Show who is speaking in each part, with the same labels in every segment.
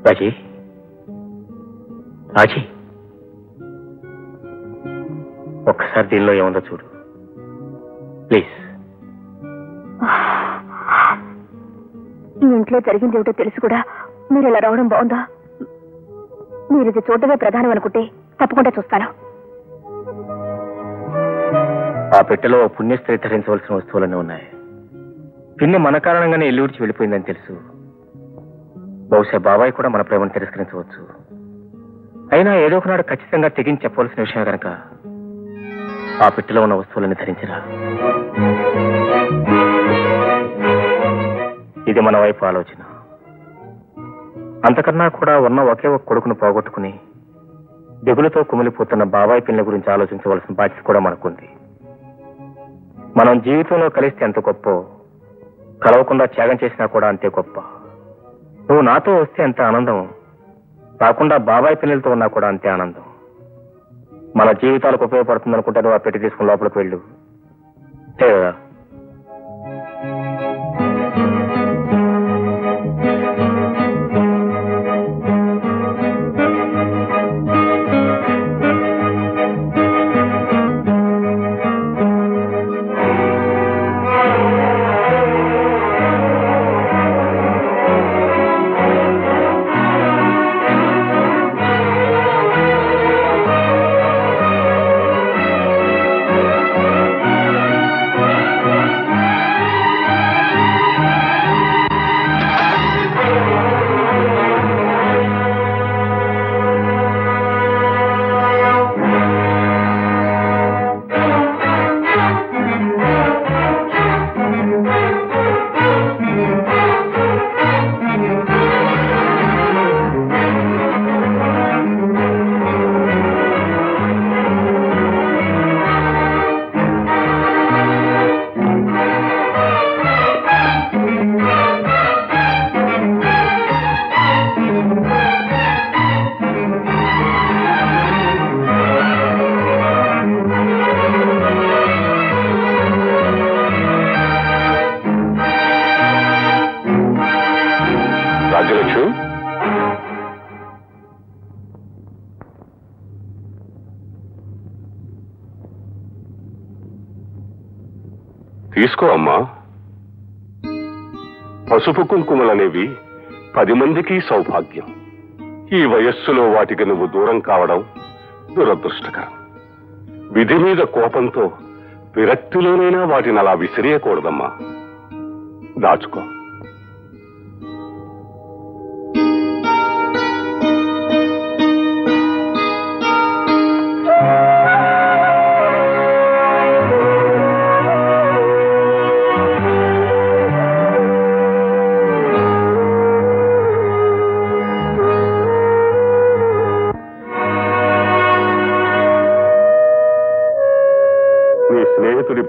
Speaker 1: రాజీ, రాజీ, ఒక్కసారి దీనిలో ఏముందో చూడు ప్లీజ్.
Speaker 2: ఈ ఇంట్లో జరిగింది ఏమిటో తెలుసు కూడా మీరు ఇలా రావడం బాగుందా? మీరు ఇది చూడటమే ప్రధానం అనుకుంటే తప్పకుండా చూస్తాను.
Speaker 1: ఆ పెట్టెలో పుణ్యస్త్రీ ధరించవలసిన వస్తువులన్నీ ఉన్నాయి. పిన్ని మన కారణంగానే ఇల్లు విడిచి వెళ్ళిపోయిందని తెలుసు. బహుశా బాబాయ్ కూడా మన ప్రేమను తిరస్కరించవచ్చు. అయినా ఏదో ఒకనాడు ఖచ్చితంగా తెగించి చెప్పవలసిన విషయం కనుక ఆ పెట్టెలో ఉన్న వస్తువులని ధరించరా. ఇది మన వైపు ఆలోచన. అంతకన్నా కూడా ఉన్న ఒకే ఒక కొడుకును పోగొట్టుకుని దిగులుతో కుమిలిపోతున్న బాబాయ్ పిల్లల గురించి ఆలోచించవలసిన బాధ్యత కూడా మనకుంది. మనం జీవితంలో కలిస్తే ఎంత గొప్ప, కలవకుండా త్యాగం చేసినా కూడా అంతే గొప్ప. నువ్వు నాతో వస్తే ఎంత ఆనందం, రాకుండా బాబాయ్ పిల్లలతో ఉన్నా కూడా అంతే ఆనందం. మన జీవితాలకు ఉపయోగపడుతుంది అనుకుంటే నువ్వు ఆ పెట్టి తీసుకుని లోపలికి వెళ్ళు. లేదా
Speaker 3: తీసుకో అమ్మా. పసుపు కుంకుమలనేవి 10 మందికి సౌభాగ్యం. ఈ వయస్సులో వాటికి నువ్వు దూరం కావడం దురదృష్టకరం. విధి మీద కోపంతో విరక్తిలోనైనా వాటిని అలా విసిరేయకూడదమ్మా. దాచుకో.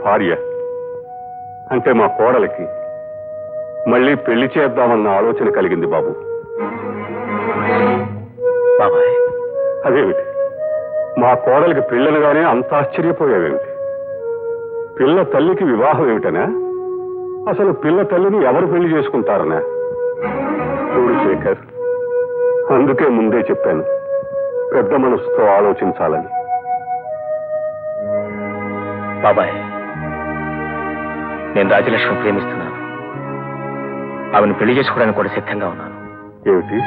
Speaker 3: భార్య అంటే మా కోడలికి మళ్ళీ పెళ్లి చేద్దామన్న ఆలోచన కలిగింది బాబు.
Speaker 1: బాబాయ్,
Speaker 3: అదేమిటి మా కోడలికి పెళ్ళనగానే అంత ఆశ్చర్యపోయావేమిటి? పిల్ల తల్లికి వివాహం ఏమిటనా? అసలు పిల్ల తల్లిని ఎవరు పెళ్లి చేసుకుంటారనా? చూడు శేఖర్, అందుకే ముందే చెప్పాను పెద్ద మనసుతో ఆలోచించాలని.
Speaker 1: బాబాయ్, నేను రాజలక్ష్మి ప్రేమిస్తున్నాను. ఆమెను పెళ్లి చేసుకోవడానికి కూడా సిద్ధంగా ఉన్నాను.
Speaker 3: ఏమిటి?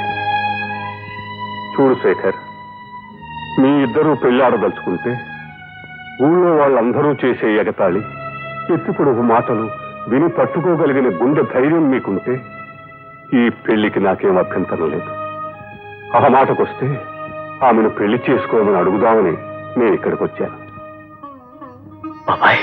Speaker 3: చూడు శేఖర్, మీ ఇద్దరూ పెళ్లాడదలుచుకుంటే ఊళ్ళో వాళ్ళందరూ చేసే ఎగతాళి, ఎత్తిపొడుగు మాటలు విని తట్టుకోగలిగిన గుండె ధైర్యం మీకుంటే ఈ పెళ్లికి నాకేం అభ్యంతరం లేదు. ఆ మాటకొస్తే ఆమెను పెళ్లి చేసుకోమని అడుగుదామని నేను ఇక్కడికి వచ్చాను.
Speaker 1: బాబాయ్,